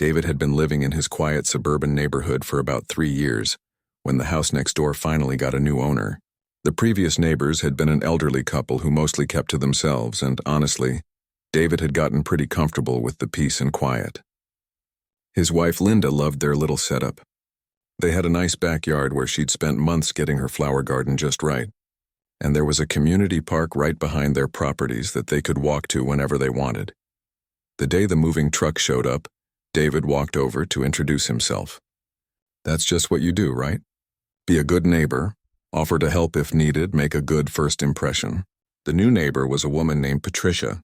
David had been living in his quiet suburban neighborhood for about 3 years when the house next door finally got a new owner. The previous neighbors had been an elderly couple who mostly kept to themselves, and honestly, David had gotten pretty comfortable with the peace and quiet. His wife Linda loved their little setup. They had a nice backyard where she'd spent months getting her flower garden just right, and there was a community park right behind their properties that they could walk to whenever they wanted. The day the moving truck showed up, David walked over to introduce himself. That's just what you do, right? Be a good neighbor, offer to help if needed, make a good first impression. The new neighbor was a woman named Patricia.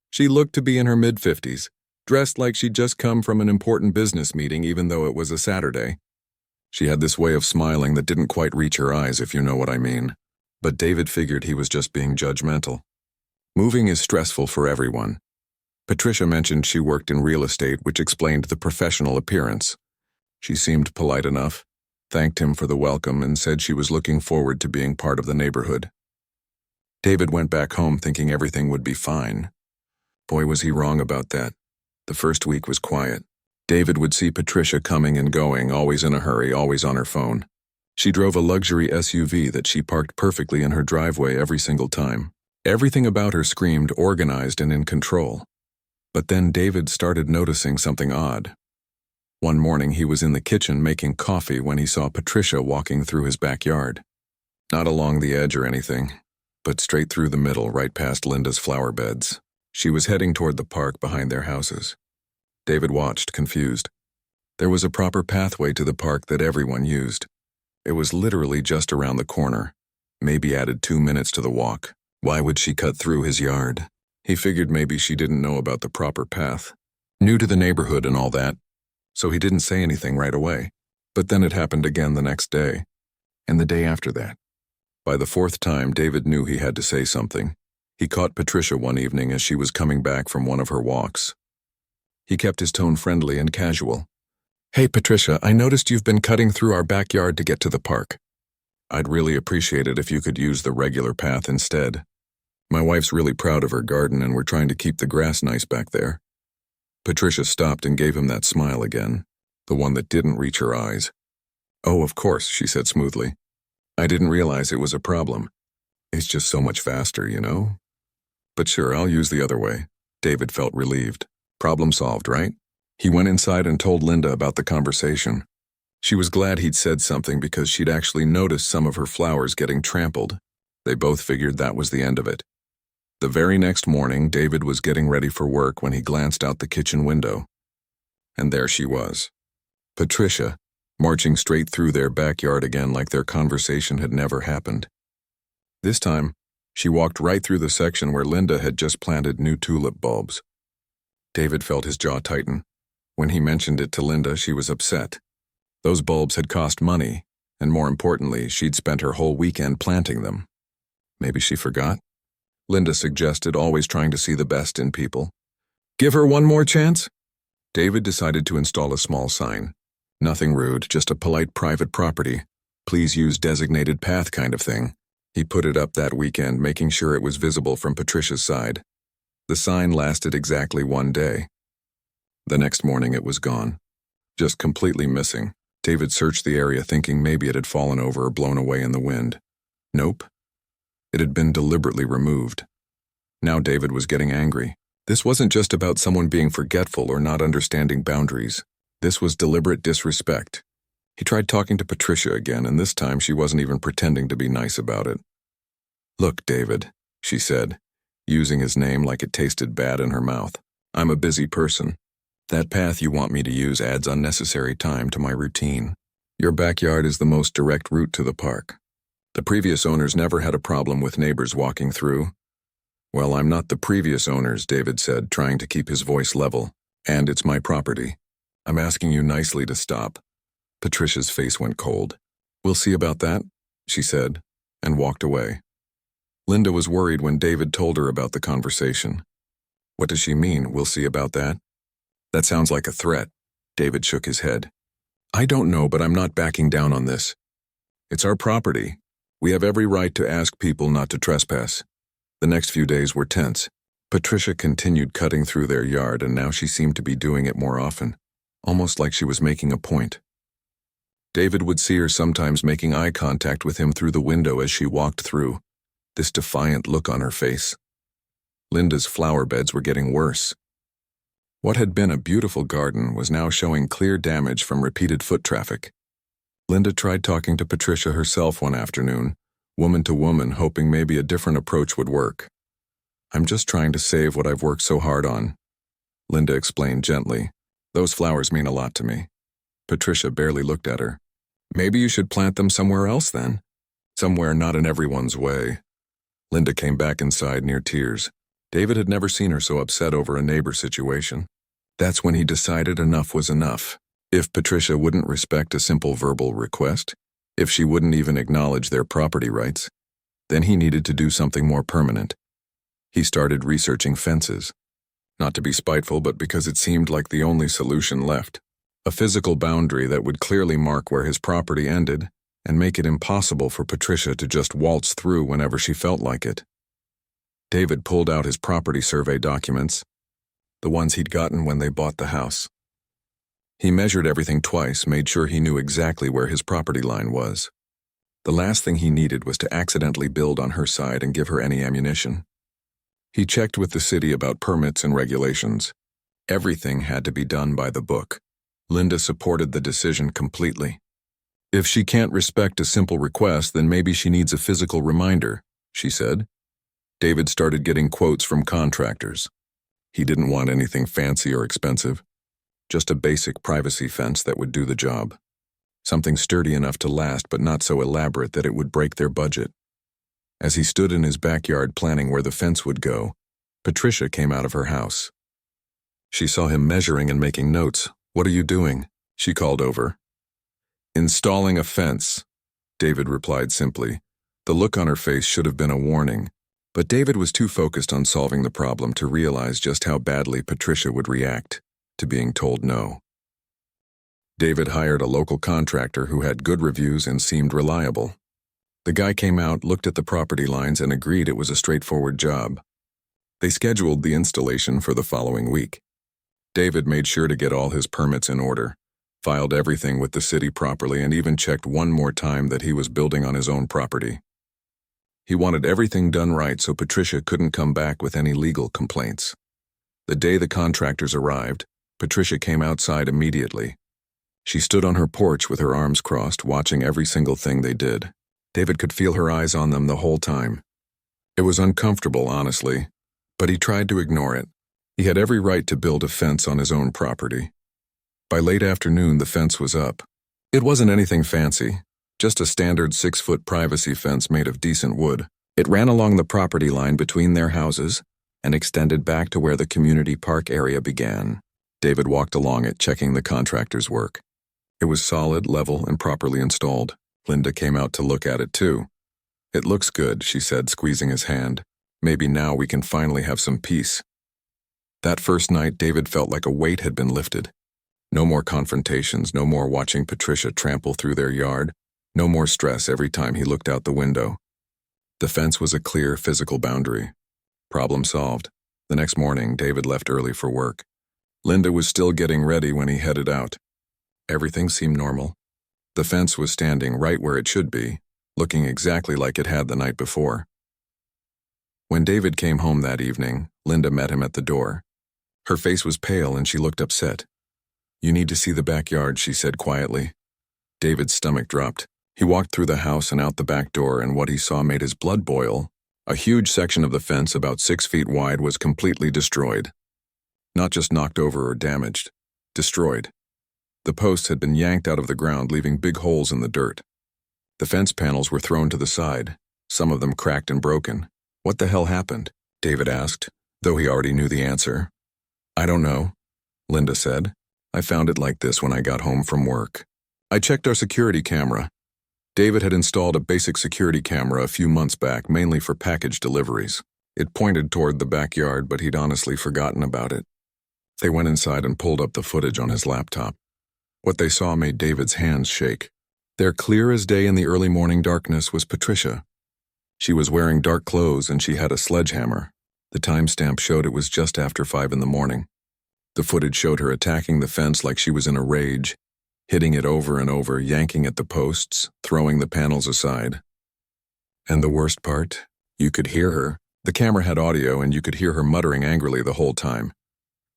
She looked to be in her mid-50s, dressed like she'd just come from an important business meeting even though it was a Saturday. She had this way of smiling that didn't quite reach her eyes, if you know what I mean. But David figured he was just being judgmental. Moving is stressful for everyone. Patricia mentioned she worked in real estate, which explained the professional appearance. She seemed polite enough, thanked him for the welcome, and said she was looking forward to being part of the neighborhood. David went back home thinking everything would be fine. Boy, was he wrong about that. The first week was quiet. David would see Patricia coming and going, always in a hurry, always on her phone. She drove a luxury SUV that she parked perfectly in her driveway every single time. Everything about her screamed organized and in control. But then David started noticing something odd. One morning he was in the kitchen making coffee when he saw Patricia walking through his backyard. Not along the edge or anything, but straight through the middle, right past Linda's flower beds. She was heading toward the park behind their houses. David watched, confused. There was a proper pathway to the park that everyone used. It was literally just around the corner, maybe added 2 minutes to the walk. Why would she cut through his yard? He figured maybe she didn't know about the proper path. New to the neighborhood and all that, so he didn't say anything right away. But then it happened again the next day, and the day after that. By the 4th time, David knew he had to say something. He caught Patricia one evening as she was coming back from one of her walks. He kept his tone friendly and casual. "Hey, Patricia, I noticed you've been cutting through our backyard to get to the park. I'd really appreciate it if you could use the regular path instead. My wife's really proud of her garden and we're trying to keep the grass nice back there." Patricia stopped and gave him that smile again, the one that didn't reach her eyes. "Oh, of course," she said smoothly. "I didn't realize it was a problem. It's just so much faster, you know? But sure, I'll use the other way." David felt relieved. Problem solved, right? He went inside and told Linda about the conversation. She was glad he'd said something because she'd actually noticed some of her flowers getting trampled. They both figured that was the end of it. The very next morning, David was getting ready for work when he glanced out the kitchen window. And there she was, Patricia, marching straight through their backyard again like their conversation had never happened. This time, she walked right through the section where Linda had just planted new tulip bulbs. David felt his jaw tighten. When he mentioned it to Linda, she was upset. Those bulbs had cost money, and more importantly, she'd spent her whole weekend planting them. Maybe she forgot? Linda suggested, always trying to see the best in people. "Give her one more chance?" David decided to install a small sign. Nothing rude, just a polite private property. Please use designated path kind of thing. He put it up that weekend, making sure it was visible from Patricia's side. The sign lasted exactly 1 day. The next morning it was gone. Just completely missing. David searched the area thinking maybe it had fallen over or blown away in the wind. Nope. It had been deliberately removed. Now David was getting angry. This wasn't just about someone being forgetful or not understanding boundaries. This was deliberate disrespect. He tried talking to Patricia again, and this time she wasn't even pretending to be nice about it. "Look, David," she said, using his name like it tasted bad in her mouth. "I'm a busy person. That path you want me to use adds unnecessary time to my routine. Your backyard is the most direct route to the park. The previous owners never had a problem with neighbors walking through." "Well, I'm not the previous owners," David said, trying to keep his voice level. "And it's my property. I'm asking you nicely to stop." Patricia's face went cold. "We'll see about that," she said, and walked away. Linda was worried when David told her about the conversation. "What does she mean, we'll see about that?" "That sounds like a threat." David shook his head. "I don't know, but I'm not backing down on this. It's our property. We have every right to ask people not to trespass." The next few days were tense. Patricia continued cutting through their yard, and now she seemed to be doing it more often. almost like she was making a point. David would see her sometimes making eye contact with him through the window as she walked through, this defiant look on her face. Linda's flower beds were getting worse. What had been a beautiful garden was now showing clear damage from repeated foot traffic. Linda tried talking to Patricia herself one afternoon, woman to woman, hoping maybe a different approach would work. "I'm just trying to save what I've worked so hard on," Linda explained gently. "Those flowers mean a lot to me." Patricia barely looked at her. "Maybe you should plant them somewhere else then. Somewhere not in everyone's way." Linda came back inside near tears. David had never seen her so upset over a neighbor situation. That's when he decided enough was enough. If Patricia wouldn't respect a simple verbal request, if she wouldn't even acknowledge their property rights, then he needed to do something more permanent. He started researching fences. Not to be spiteful, but because it seemed like the only solution left. A physical boundary that would clearly mark where his property ended and make it impossible for Patricia to just waltz through whenever she felt like it. David pulled out his property survey documents, the ones he'd gotten when they bought the house. He measured everything twice, made sure he knew exactly where his property line was. The last thing he needed was to accidentally build on her side and give her any ammunition. He checked with the city about permits and regulations. Everything had to be done by the book. Linda supported the decision completely. "If she can't respect a simple request, then maybe she needs a physical reminder," she said. David started getting quotes from contractors. He didn't want anything fancy or expensive, just a basic privacy fence that would do the job. Something sturdy enough to last, but not so elaborate that it would break their budget. As he stood in his backyard planning where the fence would go, Patricia came out of her house. She saw him measuring and making notes. "What are you doing?" she called over. "Installing a fence," David replied simply. The look on her face should have been a warning, but David was too focused on solving the problem to realize just how badly Patricia would react to being told no. David hired a local contractor who had good reviews and seemed reliable. The guy came out, looked at the property lines, and agreed it was a straightforward job. They scheduled the installation for the following week. David made sure to get all his permits in order, filed everything with the city properly, and even checked one more time that he was building on his own property. He wanted everything done right so Patricia couldn't come back with any legal complaints. The day the contractors arrived, Patricia came outside immediately. She stood on her porch with her arms crossed, watching every single thing they did. David could feel her eyes on them the whole time. It was uncomfortable, honestly, but he tried to ignore it. He had every right to build a fence on his own property. By late afternoon, the fence was up. It wasn't anything fancy, just a standard 6-foot privacy fence made of decent wood. It ran along the property line between their houses and extended back to where the community park area began. David walked along it, checking the contractor's work. It was solid, level, and properly installed. Linda came out to look at it too. "It looks good," she said, squeezing his hand. "Maybe now we can finally have some peace." That first night, David felt like a weight had been lifted. No more confrontations, no more watching Patricia trample through their yard, no more stress every time he looked out the window. The fence was a clear physical boundary. Problem solved. The next morning, David left early for work. Linda was still getting ready when he headed out. Everything seemed normal. The fence was standing right where it should be, looking exactly like it had the night before. When David came home that evening, Linda met him at the door. Her face was pale and she looked upset. "You need to see the backyard," she said quietly. David's stomach dropped. He walked through the house and out the back door, and what he saw made his blood boil. A huge section of the fence, about 6 feet wide, was completely destroyed. Not just knocked over or damaged, destroyed. The posts had been yanked out of the ground, leaving big holes in the dirt. The fence panels were thrown to the side, some of them cracked and broken. "What the hell happened?" David asked, though he already knew the answer. "I don't know," Linda said. "I found it like this when I got home from work. I checked our security camera." David had installed a basic security camera a few months back, mainly for package deliveries. It pointed toward the backyard, but he'd honestly forgotten about it. They went inside and pulled up the footage on his laptop. What they saw made David's hands shake. There, clear as day in the early morning darkness, was Patricia. She was wearing dark clothes and she had a sledgehammer. The timestamp showed it was just after 5 in the morning. The footage showed her attacking the fence like she was in a rage, hitting it over and over, yanking at the posts, throwing the panels aside. And the worst part? You could hear her. The camera had audio and you could hear her muttering angrily the whole time.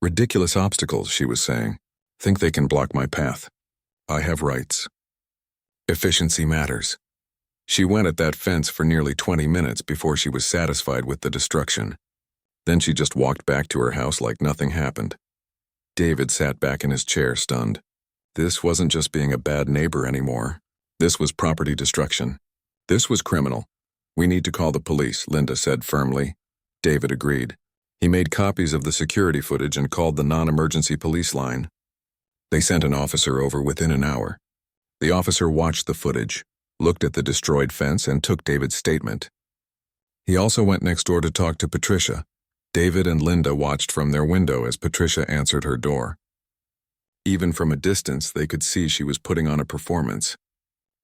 "Ridiculous obstacles," she was saying. "Think they can block my path. I have rights. Efficiency matters." She went at that fence for nearly 20 minutes before she was satisfied with the destruction. Then she just walked back to her house like nothing happened. David sat back in his chair, stunned. This wasn't just being a bad neighbor anymore. This was property destruction. This was criminal. "We need to call the police," Linda said firmly. David agreed. He made copies of the security footage and called the non-emergency police line. They sent an officer over within an hour. The officer watched the footage, looked at the destroyed fence, and took David's statement. He also went next door to talk to Patricia. David and Linda watched from their window as Patricia answered her door. Even from a distance, they could see she was putting on a performance.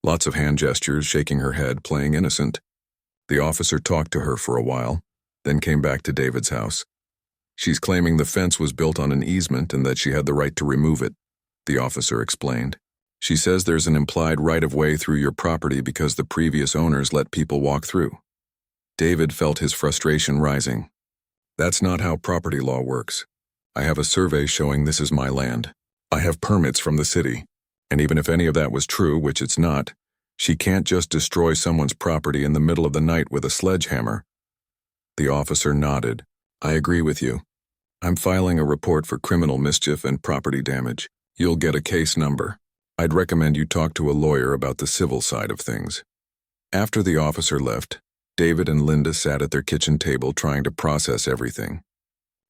Lots of hand gestures, shaking her head, playing innocent. The officer talked to her for a while, then came back to David's house. "She's claiming the fence was built on an easement and that she had the right to remove it," the officer explained. "She says there's an implied right-of-way through your property because the previous owners let people walk through." David felt his frustration rising. "That's not how property law works. I have a survey showing this is my land. I have permits from the city. And even if any of that was true, which it's not, she can't just destroy someone's property in the middle of the night with a sledgehammer." The officer nodded. "I agree with you. I'm filing a report for criminal mischief and property damage. You'll get a case number. I'd recommend you talk to a lawyer about the civil side of things." After the officer left, David and Linda sat at their kitchen table trying to process everything.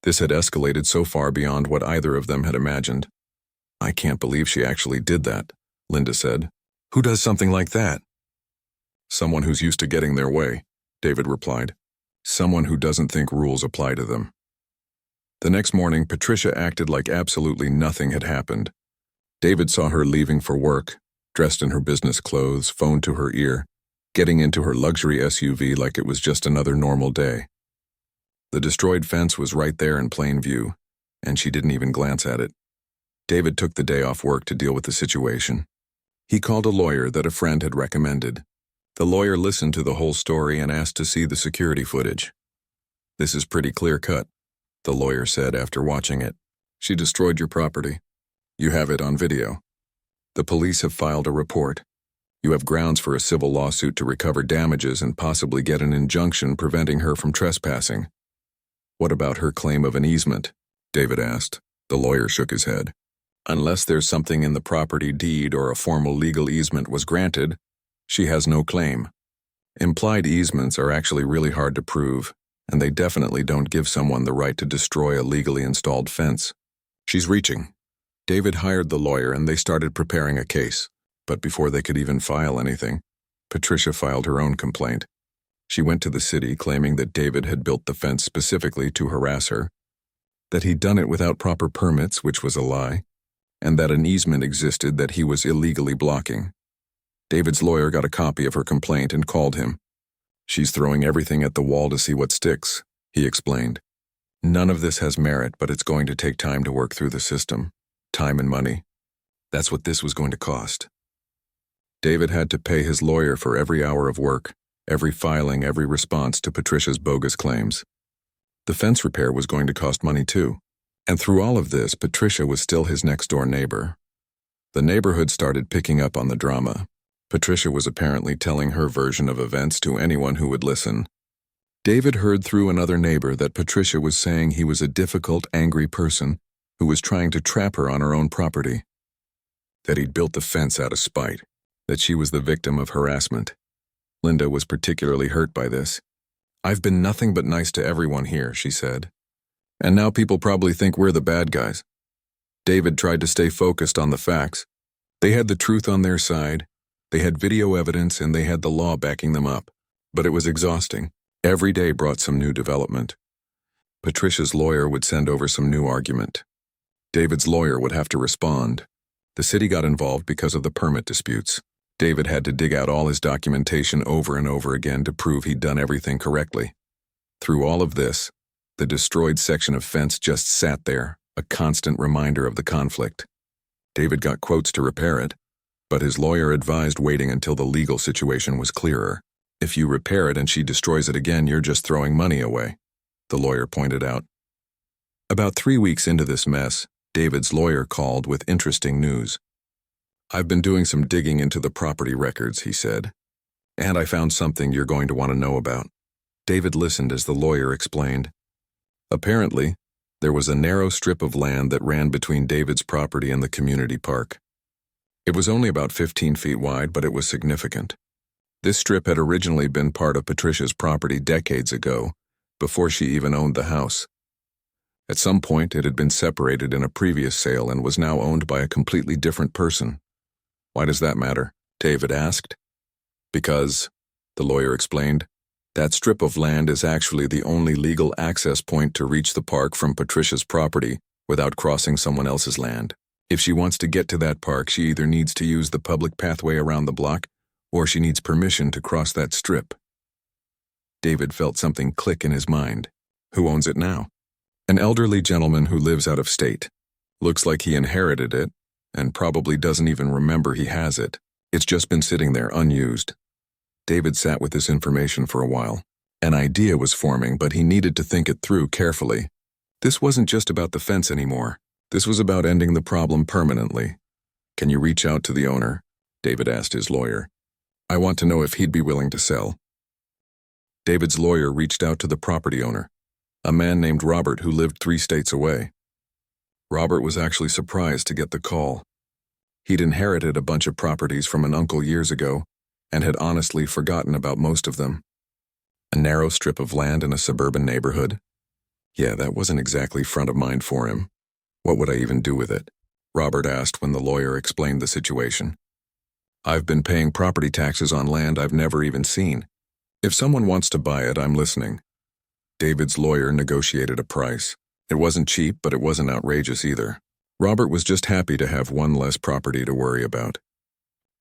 This had escalated so far beyond what either of them had imagined. "I can't believe she actually did that," Linda said. "Who does something like that?" "Someone who's used to getting their way," David replied. "Someone who doesn't think rules apply to them." The next morning, Patricia acted like absolutely nothing had happened. David saw her leaving for work, dressed in her business clothes, phone to her ear, getting into her luxury SUV like it was just another normal day. The destroyed fence was right there in plain view, and she didn't even glance at it. David took the day off work to deal with the situation. He called a lawyer that a friend had recommended. The lawyer listened to the whole story and asked to see the security footage. "This is pretty clear-cut," the lawyer said after watching it. "She destroyed your property. You have it on video. The police have filed a report. You have grounds for a civil lawsuit to recover damages and possibly get an injunction preventing her from trespassing." "What about her claim of an easement?" David asked. The lawyer shook his head. "Unless there's something in the property deed or a formal legal easement was granted, she has no claim. Implied easements are actually really hard to prove, and they definitely don't give someone the right to destroy a legally installed fence. She's reaching." David hired the lawyer and they started preparing a case. But before they could even file anything, Patricia filed her own complaint. She went to the city claiming that David had built the fence specifically to harass her, that he'd done it without proper permits, which was a lie, and that an easement existed that he was illegally blocking. David's lawyer got a copy of her complaint and called him. "She's throwing everything at the wall to see what sticks," he explained. "None of this has merit, but it's going to take time to work through the system. Time and money. That's what this was going to cost." David had to pay his lawyer for every hour of work, every filing, every response to Patricia's bogus claims. The fence repair was going to cost money too. And through all of this, Patricia was still his next-door neighbor. The neighborhood started picking up on the drama. Patricia was apparently telling her version of events to anyone who would listen. David heard through another neighbor that Patricia was saying he was a difficult, angry person who was trying to trap her on her own property. That he'd built the fence out of spite. That she was the victim of harassment. Linda was particularly hurt by this. "I've been nothing but nice to everyone here," she said. "And now people probably think we're the bad guys." David tried to stay focused on the facts. They had the truth on their side, they had video evidence, and they had the law backing them up. But it was exhausting. Every day brought some new development. Patricia's lawyer would send over some new argument. David's lawyer would have to respond. The city got involved because of the permit disputes. David had to dig out all his documentation over and over again to prove he'd done everything correctly. Through all of this, the destroyed section of fence just sat there, a constant reminder of the conflict. David got quotes to repair it, but his lawyer advised waiting until the legal situation was clearer. If you repair it and she destroys it again, you're just throwing money away, the lawyer pointed out. About 3 weeks into this mess, David's lawyer called with interesting news. I've been doing some digging into the property records, he said, and I found something you're going to want to know about. David listened as the lawyer explained. Apparently, there was a narrow strip of land that ran between David's property and the community park. It was only about 15 feet wide, but it was significant. This strip had originally been part of Patricia's property decades ago, before she even owned the house. At some point, it had been separated in a previous sale and was now owned by a completely different person. Why does that matter? David asked. Because, the lawyer explained, that strip of land is actually the only legal access point to reach the park from Patricia's property without crossing someone else's land. If she wants to get to that park, she either needs to use the public pathway around the block, or she needs permission to cross that strip. David felt something click in his mind. Who owns it now? An elderly gentleman who lives out of state. Looks like he inherited it, and probably doesn't even remember he has it. It's just been sitting there unused. David sat with this information for a while. An idea was forming, but he needed to think it through carefully. This wasn't just about the fence anymore. This was about ending the problem permanently. Can you reach out to the owner? David asked his lawyer. I want to know if he'd be willing to sell. David's lawyer reached out to the property owner, a man named Robert who lived 3 states away. Robert was actually surprised to get the call. He'd inherited a bunch of properties from an uncle years ago and had honestly forgotten about most of them. A narrow strip of land in a suburban neighborhood? Yeah, that wasn't exactly front of mind for him. What would I even do with it? Robert asked when the lawyer explained the situation. I've been paying property taxes on land I've never even seen. If someone wants to buy it, I'm listening. David's lawyer negotiated a price. It wasn't cheap, but it wasn't outrageous either. Robert was just happy to have one less property to worry about.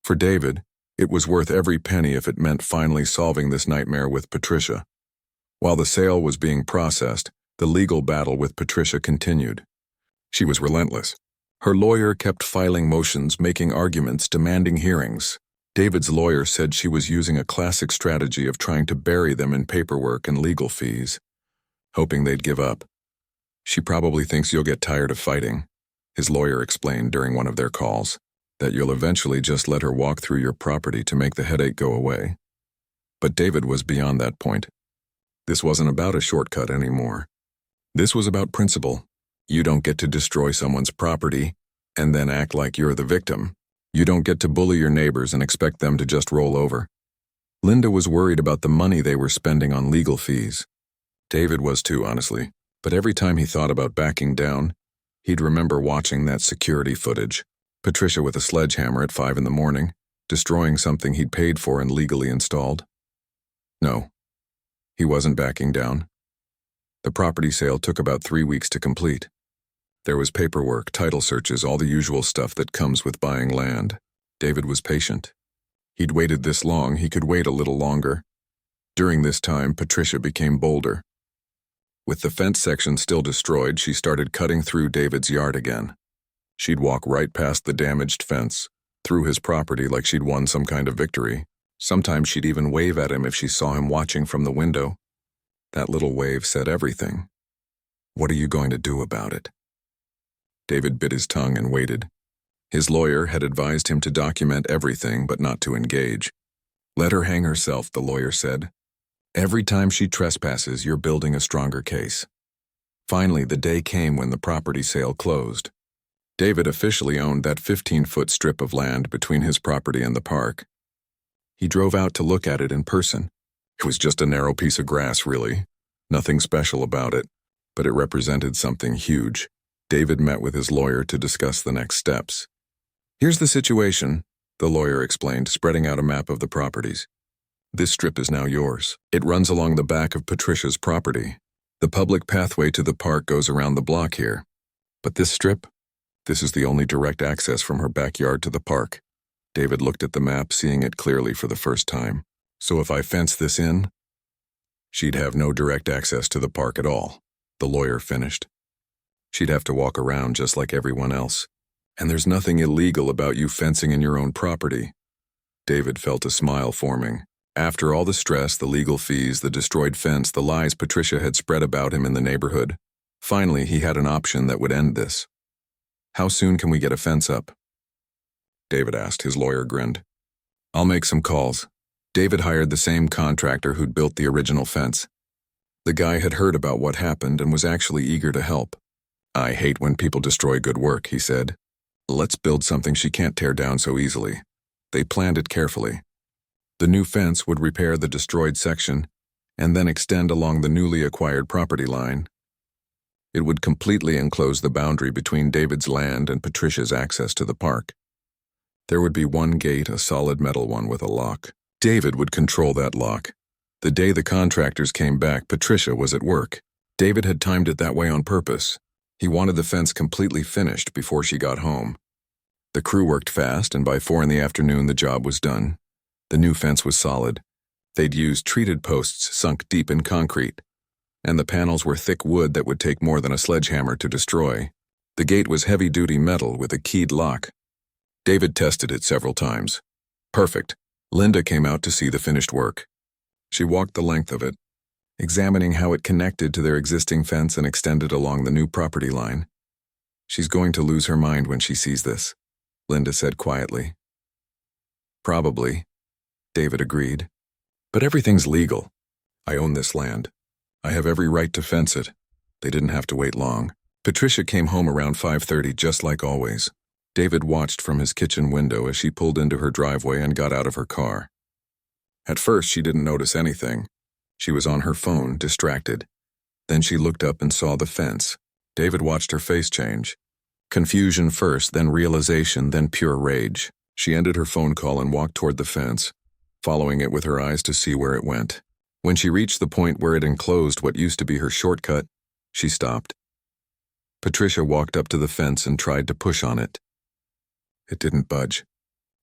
For David, it was worth every penny if it meant finally solving this nightmare with Patricia. While the sale was being processed, the legal battle with Patricia continued. She was relentless. Her lawyer kept filing motions, making arguments, demanding hearings. David's lawyer said she was using a classic strategy of trying to bury them in paperwork and legal fees, hoping they'd give up. She probably thinks you'll get tired of fighting, his lawyer explained during one of their calls, that you'll eventually just let her walk through your property to make the headache go away. But David was beyond that point. This wasn't about a shortcut anymore. This was about principle. You don't get to destroy someone's property and then act like you're the victim. You don't get to bully your neighbors and expect them to just roll over. Linda was worried about the money they were spending on legal fees. David was too, honestly, but every time he thought about backing down, he'd remember watching that security footage. Patricia with a sledgehammer at 5 in the morning, destroying something he'd paid for and legally installed. No, he wasn't backing down. The property sale took about 3 weeks to complete. There was paperwork, title searches, all the usual stuff that comes with buying land. David was patient. He'd waited this long, he could wait a little longer. During this time, Patricia became bolder. With the fence section still destroyed, she started cutting through David's yard again. She'd walk right past the damaged fence, through his property like she'd won some kind of victory. Sometimes she'd even wave at him if she saw him watching from the window. That little wave said everything. What are you going to do about it? David bit his tongue and waited. His lawyer had advised him to document everything but not to engage. Let her hang herself, the lawyer said. Every time she trespasses, you're building a stronger case. Finally, the day came when the property sale closed. David officially owned that 15-foot strip of land between his property and the park. He drove out to look at it in person. It was just a narrow piece of grass, really. Nothing special about it, but it represented something huge. David met with his lawyer to discuss the next steps. Here's the situation, the lawyer explained, spreading out a map of the properties. This strip is now yours. It runs along the back of Patricia's property. The public pathway to the park goes around the block here. But this strip? This is the only direct access from her backyard to the park. David looked at the map, seeing it clearly for the first time. So if I fence this in, she'd have no direct access to the park at all, the lawyer finished. She'd have to walk around just like everyone else. And there's nothing illegal about you fencing in your own property. David felt a smile forming. After all the stress, the legal fees, the destroyed fence, the lies Patricia had spread about him in the neighborhood, finally he had an option that would end this. "How soon can we get a fence up?" David asked. His lawyer grinned. "I'll make some calls." David hired the same contractor who'd built the original fence. The guy had heard about what happened and was actually eager to help. "I hate when people destroy good work," he said. "Let's build something she can't tear down so easily." They planned it carefully. The new fence would repair the destroyed section and then extend along the newly acquired property line. It would completely enclose the boundary between David's land and Patricia's access to the park. There would be one gate, a solid metal one with a lock. David would control that lock. The day the contractors came back, Patricia was at work. David had timed it that way on purpose. He wanted the fence completely finished before she got home. The crew worked fast, and by 4 p.m. the job was done. The new fence was solid. They'd used treated posts sunk deep in concrete, and the panels were thick wood that would take more than a sledgehammer to destroy. The gate was heavy-duty metal with a keyed lock. David tested it several times. Perfect. Linda came out to see the finished work. She walked the length of it, examining how it connected to their existing fence and extended along the new property line. "She's going to lose her mind when she sees this," Linda said quietly. "Probably," David agreed. "But everything's legal. I own this land. I have every right to fence it." They didn't have to wait long. Patricia came home around 5:30, just like always. David watched from his kitchen window as she pulled into her driveway and got out of her car. At first, she didn't notice anything. She was on her phone, distracted. Then she looked up and saw the fence. David watched her face change. Confusion first, then realization, then pure rage. She ended her phone call and walked toward the fence, following it with her eyes to see where it went. When she reached the point where it enclosed what used to be her shortcut, she stopped. Patricia walked up to the fence and tried to push on it. It didn't budge.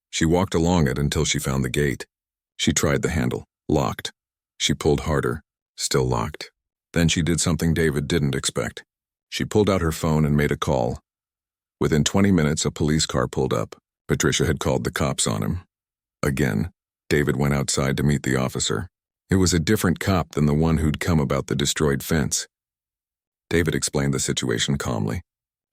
She walked along it until she found the gate. She tried the handle. Locked. She pulled harder. Still locked. Then she did something David didn't expect. She pulled out her phone and made a call. Within 20 minutes, a police car pulled up. Patricia had called the cops on him. Again, David went outside to meet the officer. It was a different cop than the one who'd come about the destroyed fence. David explained the situation calmly.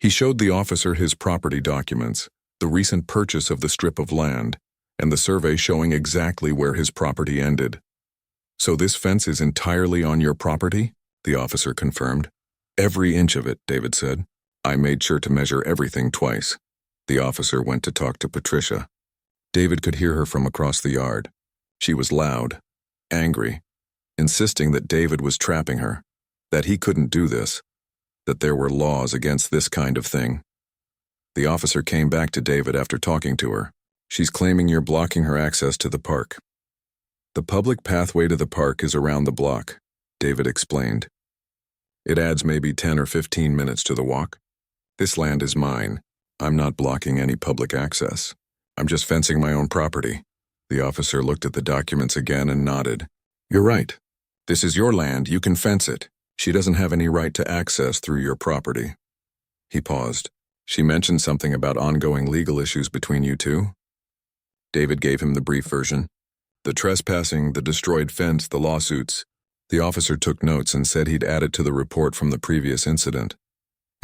He showed the officer his property documents, the recent purchase of the strip of land, and the survey showing exactly where his property ended. "So this fence is entirely on your property?" the officer confirmed. "Every inch of it," David said. "I made sure to measure everything twice." The officer went to talk to Patricia. David could hear her from across the yard. She was loud, angry, insisting that David was trapping her, that he couldn't do this, that there were laws against this kind of thing. The officer came back to David after talking to her. "She's claiming you're blocking her access to the park." "The public pathway to the park is around the block," David explained. "It adds maybe 10 or 15 minutes to the walk. This land is mine. I'm not blocking any public access. I'm just fencing my own property." The officer looked at the documents again and nodded. "You're right. This is your land. You can fence it. She doesn't have any right to access through your property." He paused. "She mentioned something about ongoing legal issues between you two?" David gave him the brief version. The trespassing, the destroyed fence, the lawsuits. The officer took notes and said he'd add it to the report from the previous incident.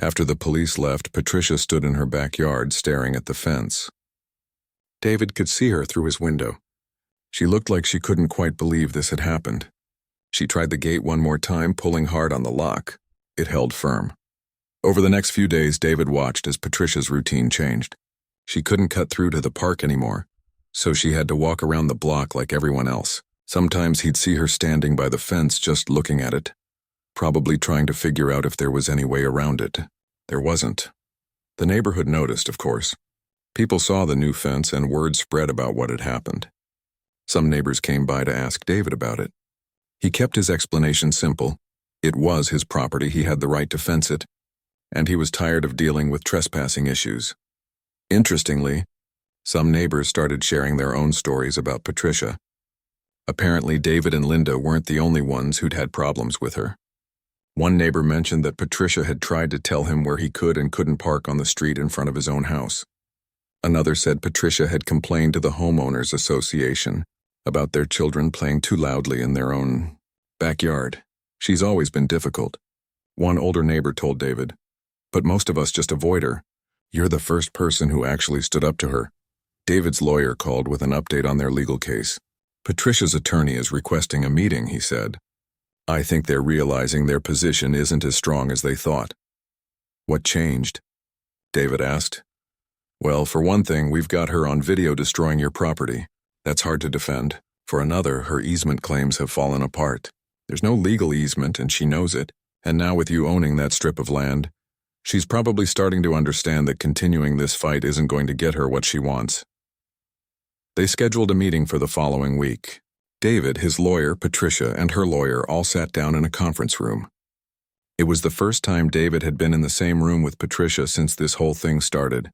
After the police left, Patricia stood in her backyard staring at the fence. David could see her through his window. She looked like she couldn't quite believe this had happened. She tried the gate one more time, pulling hard on the lock. It held firm. Over the next few days, David watched as Patricia's routine changed. She couldn't cut through to the park anymore, so she had to walk around the block like everyone else. Sometimes he'd see her standing by the fence just looking at it, probably trying to figure out if there was any way around it. There wasn't. The neighborhood noticed, of course. People saw the new fence and word spread about what had happened. Some neighbors came by to ask David about it. He kept his explanation simple. It was his property, he had the right to fence it, and he was tired of dealing with trespassing issues. Interestingly, some neighbors started sharing their own stories about Patricia. Apparently, David and Linda weren't the only ones who'd had problems with her. One neighbor mentioned that Patricia had tried to tell him where he could and couldn't park on the street in front of his own house. Another said Patricia had complained to the homeowners association about their children playing too loudly in their own backyard. She's always been difficult. One older neighbor told David, but most of us just avoid her. You're the first person who actually stood up to her. David's lawyer called with an update on their legal case. Patricia's attorney is requesting a meeting, he said. I think they're realizing their position isn't as strong as they thought. What changed? David asked. Well, for one thing, we've got her on video destroying your property. That's hard to defend. For another, her easement claims have fallen apart. There's no legal easement, and she knows it. And now with you owning that strip of land, she's probably starting to understand that continuing this fight isn't going to get her what she wants. They scheduled a meeting for the following week. David, his lawyer, Patricia, and her lawyer all sat down in a conference room. It was the first time David had been in the same room with Patricia since this whole thing started.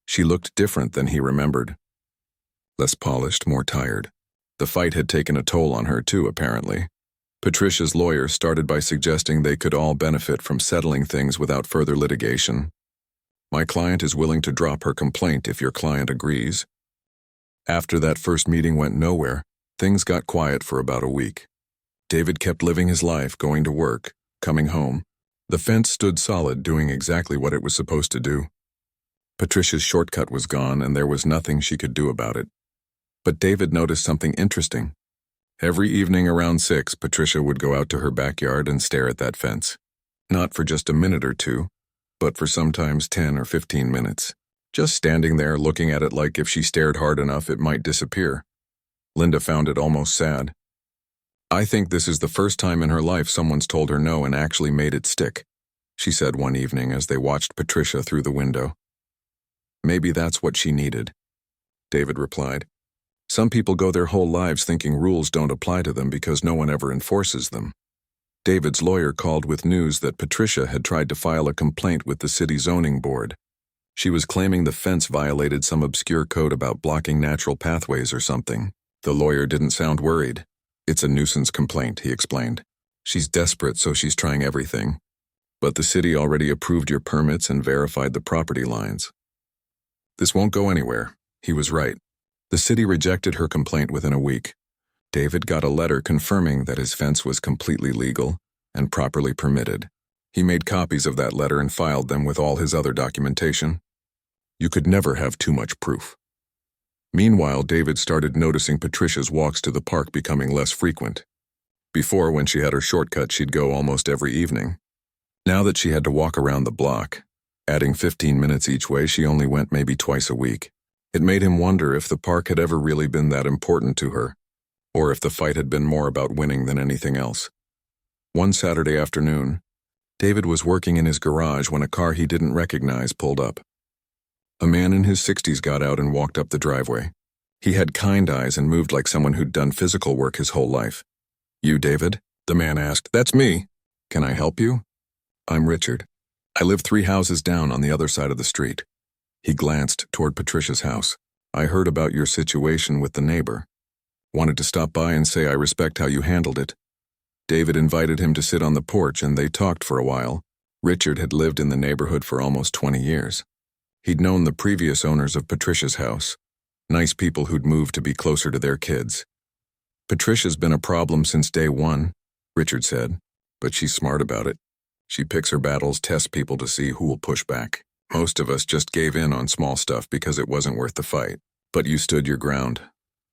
She looked different than he remembered. Less polished, more tired. The fight had taken a toll on her too, apparently. Patricia's lawyer started by suggesting they could all benefit from settling things without further litigation. My client is willing to drop her complaint if your client agrees. After that first meeting went nowhere, things got quiet for about a week. David kept living his life, going to work, coming home. The fence stood solid, doing exactly what it was supposed to do. Patricia's shortcut was gone, and there was nothing she could do about it. But David noticed something interesting. Every evening around 6, Patricia would go out to her backyard and stare at that fence. Not for just a minute or two, but for sometimes 10 or 15 minutes. Just standing there looking at it like if she stared hard enough it might disappear. Linda found it almost sad. I think this is the first time in her life someone's told her no and actually made it stick, she said one evening as they watched Patricia through the window. Maybe that's what she needed, David replied. Some people go their whole lives thinking rules don't apply to them because no one ever enforces them. David's lawyer called with news that Patricia had tried to file a complaint with the city zoning board. She was claiming the fence violated some obscure code about blocking natural pathways or something. The lawyer didn't sound worried. It's a nuisance complaint, he explained. She's desperate, so she's trying everything. But the city already approved your permits and verified the property lines. This won't go anywhere. He was right. The city rejected her complaint within a week. David got a letter confirming that his fence was completely legal and properly permitted. He made copies of that letter and filed them with all his other documentation. You could never have too much proof. Meanwhile, David started noticing Patricia's walks to the park becoming less frequent. Before, when she had her shortcut, she'd go almost every evening. Now that she had to walk around the block, adding 15 minutes each way, she only went maybe twice a week. It made him wonder if the park had ever really been that important to her, or if the fight had been more about winning than anything else. One Saturday afternoon, David was working in his garage when a car he didn't recognize pulled up. A man in his 60s got out and walked up the driveway. He had kind eyes and moved like someone who'd done physical work his whole life. You, David? The man asked. That's me. Can I help you? I'm Richard. I live 3 houses down on the other side of the street. He glanced toward Patricia's house. I heard about your situation with the neighbor. Wanted to stop by and say I respect how you handled it. David invited him to sit on the porch and they talked for a while. Richard had lived in the neighborhood for almost 20 years. He'd known the previous owners of Patricia's house, nice people who'd moved to be closer to their kids. Patricia's been a problem since day one, Richard said, but she's smart about it. She picks her battles, tests people to see who will push back. Most of us just gave in on small stuff because it wasn't worth the fight. But you stood your ground.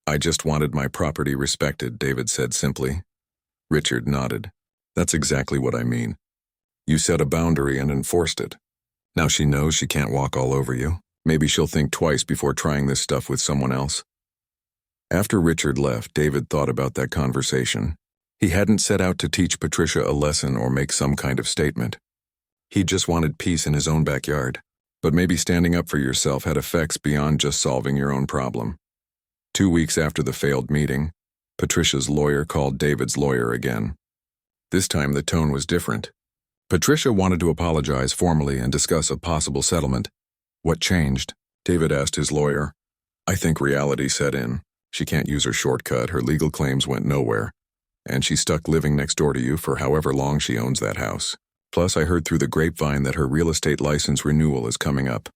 I just wanted my property respected, David said simply. Richard nodded. That's exactly what I mean. You set a boundary and enforced it. Now she knows she can't walk all over you. Maybe she'll think twice before trying this stuff with someone else. After Richard left, David thought about that conversation. He hadn't set out to teach Patricia a lesson or make some kind of statement. He just wanted peace in his own backyard. But maybe standing up for yourself had effects beyond just solving your own problem. 2 weeks after the failed meeting, Patricia's lawyer called David's lawyer again. This time the tone was different. Patricia wanted to apologize formally and discuss a possible settlement. What changed? David asked his lawyer. I think reality set in. She can't use her shortcut. Her legal claims went nowhere. and she's stuck living next door to you for however long she owns that house. Plus, I heard through the grapevine that her real estate license renewal is coming up,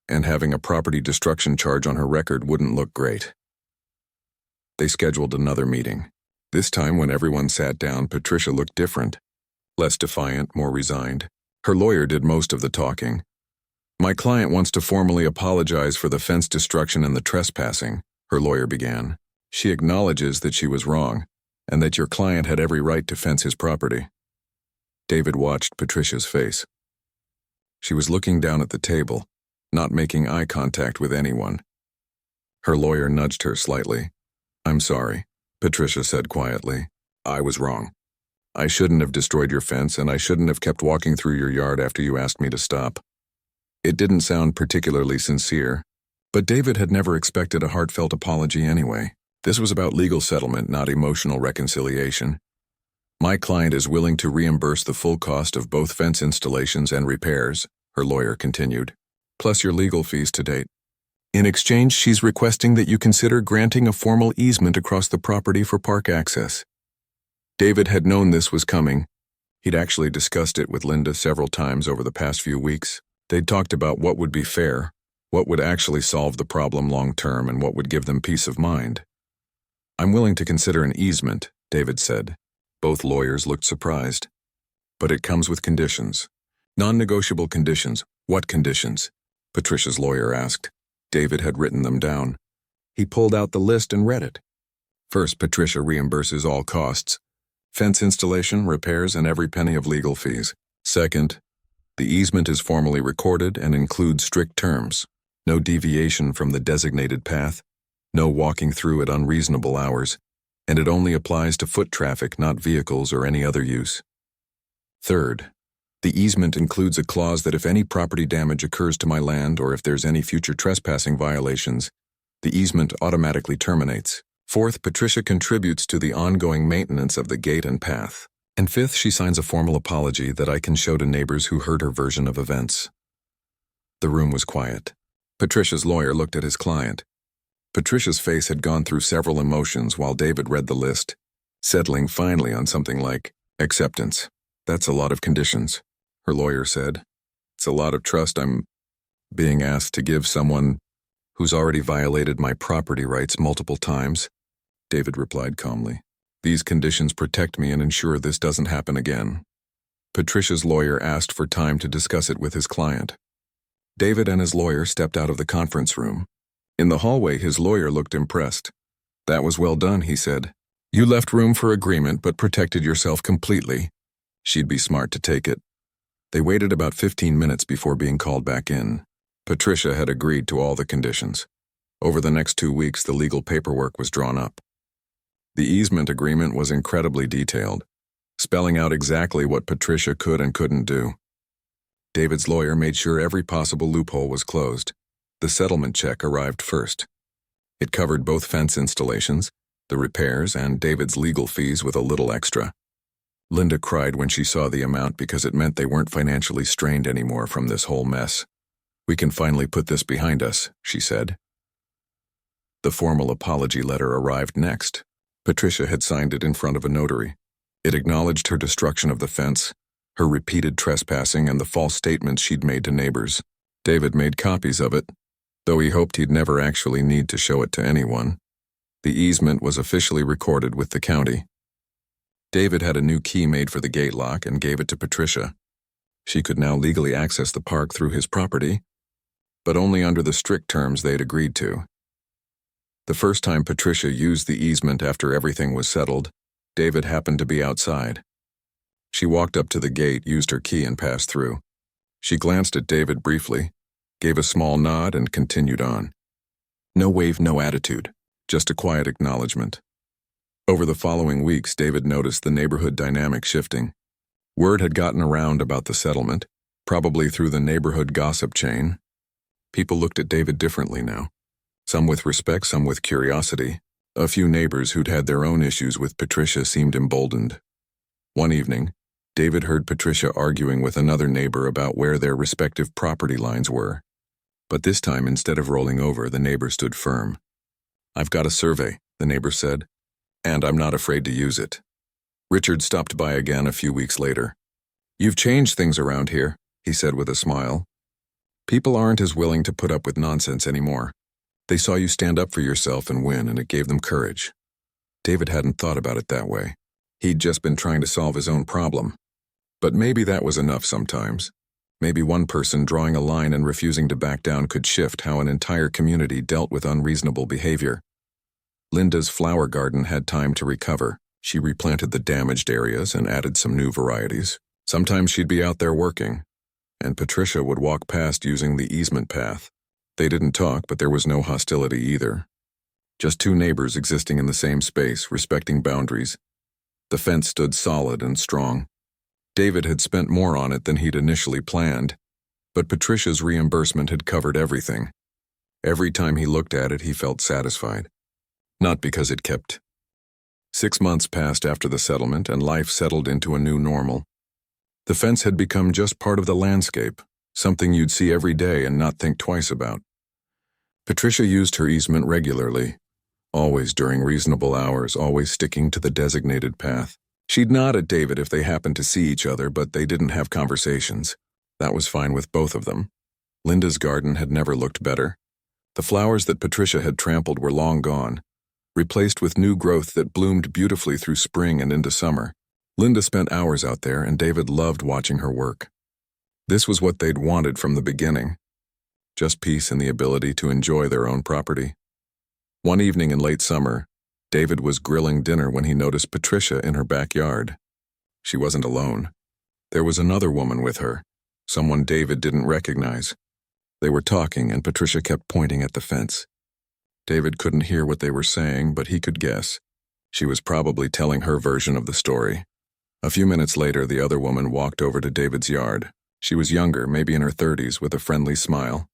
and having a property destruction charge on her record wouldn't look great. They scheduled another meeting. This time, when everyone sat down, Patricia looked different. Less defiant, more resigned. Her lawyer did most of the talking. My client wants to formally apologize for the fence destruction and the trespassing, her lawyer began. She acknowledges that she was wrong, and that your client had every right to fence his property. David watched Patricia's face. She was looking down at the table, not making eye contact with anyone. Her lawyer nudged her slightly. I'm sorry, Patricia said quietly. I was wrong. I shouldn't have destroyed your fence, and I shouldn't have kept walking through your yard after you asked me to stop. It didn't sound particularly sincere, but David had never expected a heartfelt apology anyway. This was about legal settlement, not emotional reconciliation. My client is willing to reimburse the full cost of both fence installations and repairs, her lawyer continued, plus your legal fees to date. In exchange, she's requesting that you consider granting a formal easement across the property for park access. David had known this was coming. He'd actually discussed it with Linda several times over the past few weeks. They'd talked about what would be fair, what would actually solve the problem long term, and what would give them peace of mind. I'm willing to consider an easement, David said. Both lawyers looked surprised. But it comes with conditions. Non-negotiable conditions. What conditions? Patricia's lawyer asked. David had written them down. He pulled out the list and read it. First, Patricia reimburses all costs. Fence installation, repairs, and every penny of legal fees. Second, the easement is formally recorded and includes strict terms. No deviation from the designated path, no walking through at unreasonable hours, and it only applies to foot traffic, not vehicles or any other use. Third, the easement includes a clause that if any property damage occurs to my land or if there's any future trespassing violations, the easement automatically terminates. Fourth, Patricia contributes to the ongoing maintenance of the gate and path. And fifth, she signs a formal apology that I can show to neighbors who heard her version of events. The room was quiet. Patricia's lawyer looked at his client. Patricia's face had gone through several emotions while David read the list, settling finally on something like acceptance. That's a lot of conditions, her lawyer said. It's a lot of trust I'm being asked to give someone who's already violated my property rights multiple times, David replied calmly. These conditions protect me and ensure this doesn't happen again. Patricia's lawyer asked for time to discuss it with his client. David and his lawyer stepped out of the conference room. In the hallway, his lawyer looked impressed. That was well done, he said. You left room for agreement but protected yourself completely. She'd be smart to take it. They waited about 15 minutes before being called back in. Patricia had agreed to all the conditions. Over the next 2 weeks, the legal paperwork was drawn up. The easement agreement was incredibly detailed, spelling out exactly what Patricia could and couldn't do. David's lawyer made sure every possible loophole was closed. The settlement check arrived first. It covered both fence installations, the repairs, and David's legal fees with a little extra. Linda cried when she saw the amount because it meant they weren't financially strained anymore from this whole mess. We can finally put this behind us, she said. The formal apology letter arrived next. Patricia had signed it in front of a notary. It acknowledged her destruction of the fence, her repeated trespassing, and the false statements she'd made to neighbors. David made copies of it, though he hoped he'd never actually need to show it to anyone. The easement was officially recorded with the county. David had a new key made for the gate lock and gave it to Patricia. She could now legally access the park through his property, but only under the strict terms they'd agreed to. The first time Patricia used the easement after everything was settled, David happened to be outside. She walked up to the gate, used her key, and passed through. She glanced at David briefly, gave a small nod, and continued on. No wave, no attitude, just a quiet acknowledgement. Over the following weeks, David noticed the neighborhood dynamic shifting. Word had gotten around about the settlement, probably through the neighborhood gossip chain. People looked at David differently now. Some with respect, some with curiosity. A few neighbors who'd had their own issues with Patricia seemed emboldened. One evening, David heard Patricia arguing with another neighbor about where their respective property lines were. But this time, instead of rolling over, the neighbor stood firm. I've got a survey, the neighbor said, and I'm not afraid to use it. Richard stopped by again a few weeks later. "You've changed things around here," he said with a smile. "People aren't as willing to put up with nonsense anymore. They saw you stand up for yourself and win, and it gave them courage." David hadn't thought about it that way. He'd just been trying to solve his own problem. But maybe that was enough sometimes. Maybe one person drawing a line and refusing to back down could shift how an entire community dealt with unreasonable behavior. Linda's flower garden had time to recover. She replanted the damaged areas and added some new varieties. Sometimes she'd be out there working, and Patricia would walk past using the easement path. They didn't talk, but there was no hostility either. Just two neighbors existing in the same space, respecting boundaries. The fence stood solid and strong. David had spent more on it than he'd initially planned, but Patricia's reimbursement had covered everything. Every time he looked at it, he felt satisfied. Not because it kept. 6 months passed after the settlement, and life settled into a new normal. The fence had become just part of the landscape, something you'd see every day and not think twice about. Patricia used her easement regularly, always during reasonable hours, always sticking to the designated path. She'd nod at David if they happened to see each other, but they didn't have conversations. That was fine with both of them. Linda's garden had never looked better. The flowers that Patricia had trampled were long gone, replaced with new growth that bloomed beautifully through spring and into summer. Linda spent hours out there, and David loved watching her work. This was what they'd wanted from the beginning. Just peace and the ability to enjoy their own property. One evening in late summer, David was grilling dinner when he noticed Patricia in her backyard. She wasn't alone. There was another woman with her, someone David didn't recognize. They were talking, and Patricia kept pointing at the fence. David couldn't hear what they were saying, but he could guess. She was probably telling her version of the story. A few minutes later, the other woman walked over to David's yard. She was younger, maybe in her 30s, with a friendly smile.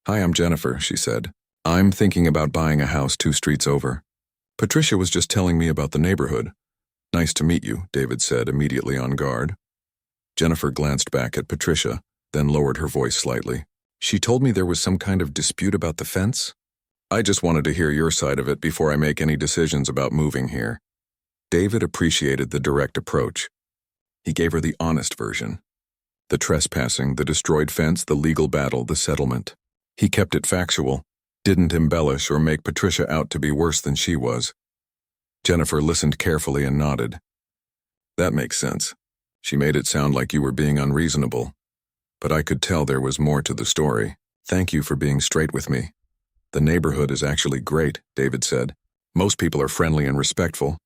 "Hi, I'm Jennifer," she said. "I'm thinking about buying a house 2 streets over. Patricia was just telling me about the neighborhood." "Nice to meet you," David said, immediately on guard. Jennifer glanced back at Patricia, then lowered her voice slightly. "She told me there was some kind of dispute about the fence? I just wanted to hear your side of it before I make any decisions about moving here." David appreciated the direct approach. He gave her the honest version. The trespassing, the destroyed fence, the legal battle, the settlement. He kept it factual, didn't embellish or make Patricia out to be worse than she was. Jennifer listened carefully and nodded. "That makes sense. She made it sound like you were being unreasonable, but I could tell there was more to the story. Thank you for being straight with me. The neighborhood is actually great," David said. "Most people are friendly and respectful.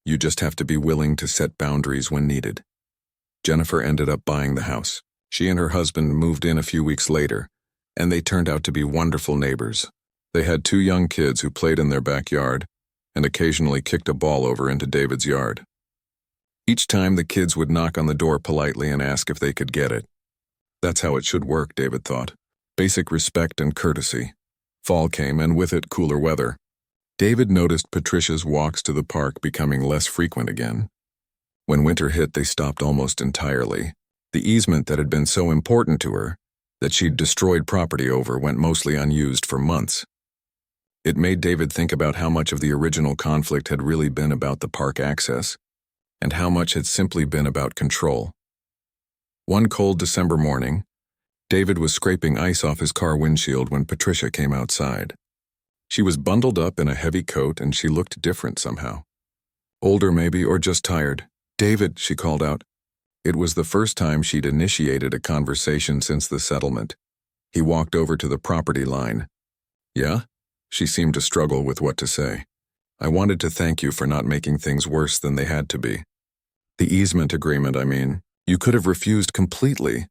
You just have to be willing to set boundaries when needed." Jennifer ended up buying the house. She and her husband moved in a few weeks later, and they turned out to be wonderful neighbors. They had 2 young kids who played in their backyard and occasionally kicked a ball over into David's yard. Each time, the kids would knock on the door politely and ask if they could get it. That's how it should work, David thought. Basic respect and courtesy. Fall came, and with it, cooler weather. David noticed Patricia's walks to the park becoming less frequent again. When winter hit, they stopped almost entirely. The easement that had been so important to her, that she'd destroyed property over, went mostly unused for months. It made David think about how much of the original conflict had really been about the park access, and how much had simply been about control. One cold December morning, David was scraping ice off his car windshield when Patricia came outside. She was bundled up in a heavy coat, and she looked different somehow. Older maybe, or just tired. "David," she called out. It was the first time she'd initiated a conversation since the settlement. He walked over to the property line. "Yeah?" She seemed to struggle with what to say. "I wanted to thank you for not making things worse than they had to be. The easement agreement, I mean. You could have refused completely."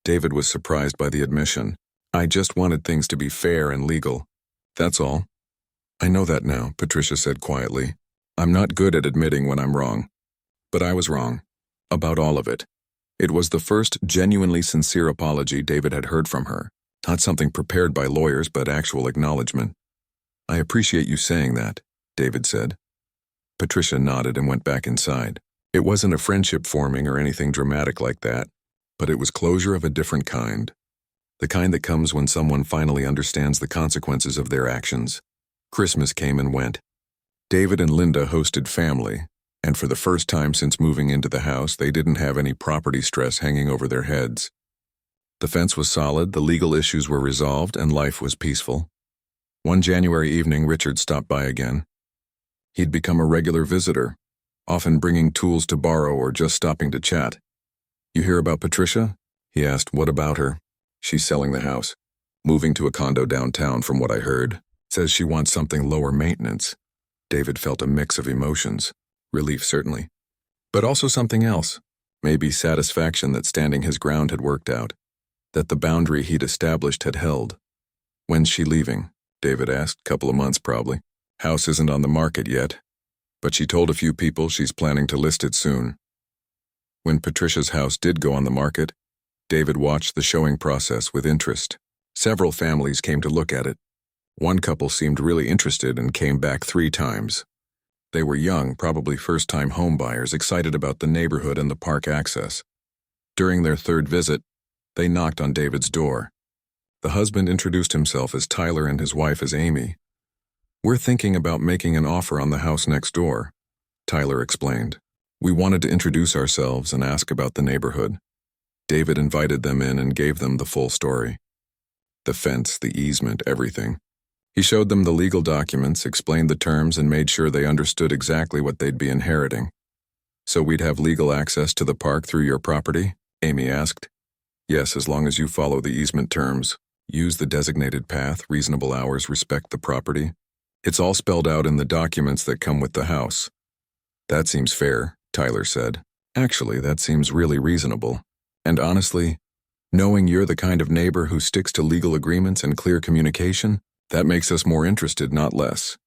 David was surprised by the admission. "I just wanted things to be fair and legal. That's all." "I know that now," Patricia said quietly. "I'm not good at admitting when I'm wrong. But I was wrong. About all of it." It was the first genuinely sincere apology David had heard from her. Not something prepared by lawyers, but actual acknowledgement. "I appreciate you saying that," David said. Patricia nodded and went back inside. It wasn't a friendship forming or anything dramatic like that, but it was closure of a different kind. The kind that comes when someone finally understands the consequences of their actions. Christmas came and went. David and Linda hosted family, And for the first time since moving into the house, they didn't have any property stress hanging over their heads. The fence was solid, the legal issues were resolved, and life was peaceful. One January evening, Richard stopped by again. He'd become a regular visitor, often bringing tools to borrow or just stopping to chat. "You hear about Patricia?" he asked. "What about her?" "She's selling the house. Moving to a condo downtown from what I heard. Says she wants something lower maintenance." David felt a mix of emotions. Relief, certainly. But also something else. Maybe satisfaction that standing his ground had worked out. That the boundary he'd established had held. "When's she leaving?" David asked. "Couple of months, probably. House isn't on the market yet. But she told a few people she's planning to list it soon." When Patricia's house did go on the market, David watched the showing process with interest. Several families came to look at it. One couple seemed really interested and came back 3 times. They were young, probably first-time homebuyers, excited about the neighborhood and the park access. During their 3rd visit, they knocked on David's door. The husband introduced himself as Tyler and his wife as Amy. "We're thinking about making an offer on the house next door," Tyler explained. "We wanted to introduce ourselves and ask about the neighborhood." David invited them in and gave them the full story. The fence, the easement, everything. He showed them the legal documents, explained the terms, and made sure they understood exactly what they'd be inheriting. "So we'd have legal access to the park through your property?" Amy asked. "Yes, as long as you follow the easement terms. Use the designated path, reasonable hours, respect the property. It's all spelled out in the documents that come with the house." "That seems fair," Tyler said. "Actually, that seems really reasonable. And honestly, knowing you're the kind of neighbor who sticks to legal agreements and clear communication, that makes us more interested, not less."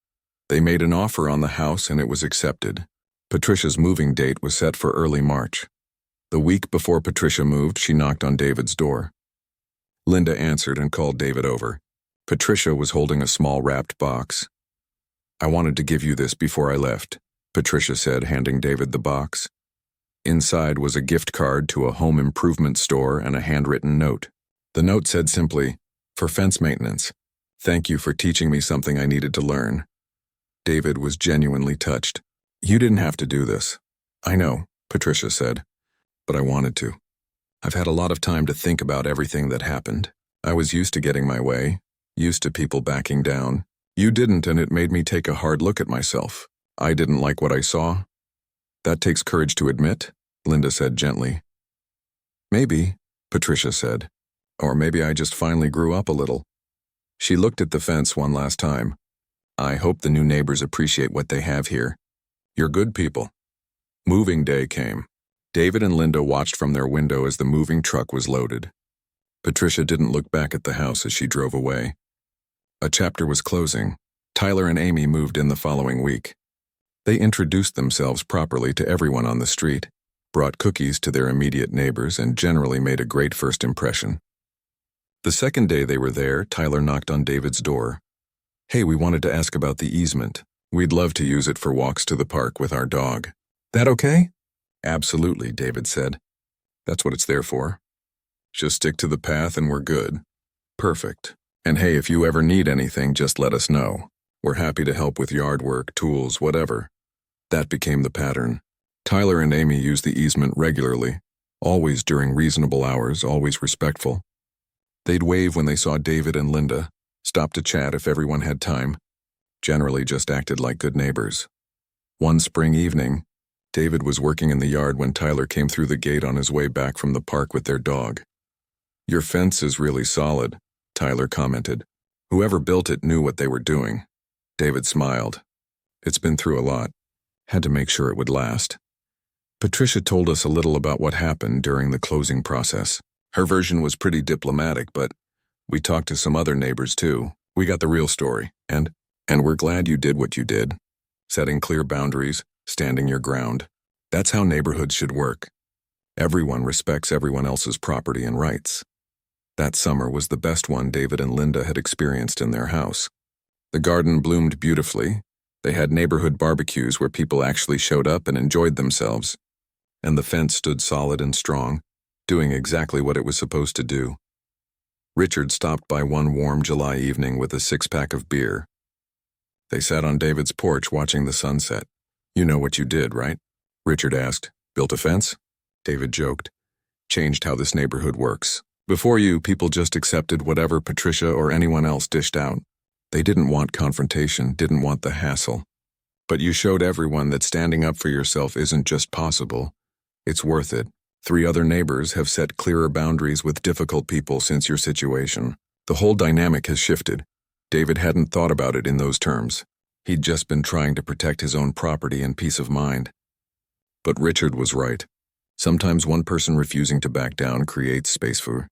They made an offer on the house and it was accepted. Patricia's moving date was set for early March. The week before Patricia moved, she knocked on David's door. Linda answered and called David over. Patricia was holding a small wrapped box. "I wanted to give you this before I left," Patricia said, handing David the box. Inside was a gift card to a home improvement store and a handwritten note. The note said simply, "For fence maintenance. Thank you for teaching me something I needed to learn." David was genuinely touched. "You didn't have to do this." "I know," Patricia said, "but I wanted to. I've had a lot of time to think about everything that happened. I was used to getting my way, used to people backing down. You didn't, and it made me take a hard look at myself. I didn't like what I saw." "That takes courage to admit," Linda said gently. "Maybe," Patricia said. "Or maybe I just finally grew up a little." She looked at the fence one last time. "I hope the new neighbors appreciate what they have here. You're good people." Moving day came. David and Linda watched from their window as the moving truck was loaded. Patricia didn't look back at the house as she drove away. A chapter was closing. Tyler and Amy moved in the following week. They introduced themselves properly to everyone on the street, brought cookies to their immediate neighbors, and generally made a great first impression. The second day they were there, Tyler knocked on David's door. "Hey, we wanted to ask about the easement. We'd love to use it for walks to the park with our dog." "That okay?" "Absolutely," David said. "That's what it's there for. Just stick to the path and we're good." "Perfect. And hey, if you ever need anything, just let us know. We're happy to help with yard work, tools, whatever." That became the pattern. Tyler and Amy used the easement regularly, always during reasonable hours, always respectful. They'd wave when they saw David and Linda, stop to chat if everyone had time, generally just acted like good neighbors. One spring evening, David was working in the yard when Tyler came through the gate on his way back from the park with their dog. "Your fence is really solid," Tyler commented. "Whoever built it knew what they were doing." David smiled. "It's been through a lot. Had to make sure it would last." Patricia told us a little about what happened during the closing process. Her version was pretty diplomatic, but we talked to some other neighbors too. We got the real story, and we're glad you did what you did. Setting clear boundaries, standing your ground. That's how neighborhoods should work. Everyone respects everyone else's property and rights. That summer was the best one David and Linda had experienced in their house. The garden bloomed beautifully. They had neighborhood barbecues where people actually showed up and enjoyed themselves. And the fence stood solid and strong, doing exactly what it was supposed to do. Richard stopped by one warm July evening with a 6-pack of beer. They sat on David's porch watching the sunset. "You know what you did, right?" Richard asked. Built a fence? David joked. Changed how this neighborhood works. Before you, people just accepted whatever Patricia or anyone else dished out. They didn't want confrontation, didn't want the hassle. But you showed everyone that standing up for yourself isn't just possible. It's worth it. 3 other neighbors have set clearer boundaries with difficult people since your situation. The whole dynamic has shifted. David hadn't thought about it in those terms. He'd just been trying to protect his own property and peace of mind. But Richard was right. Sometimes one person refusing to back down creates space for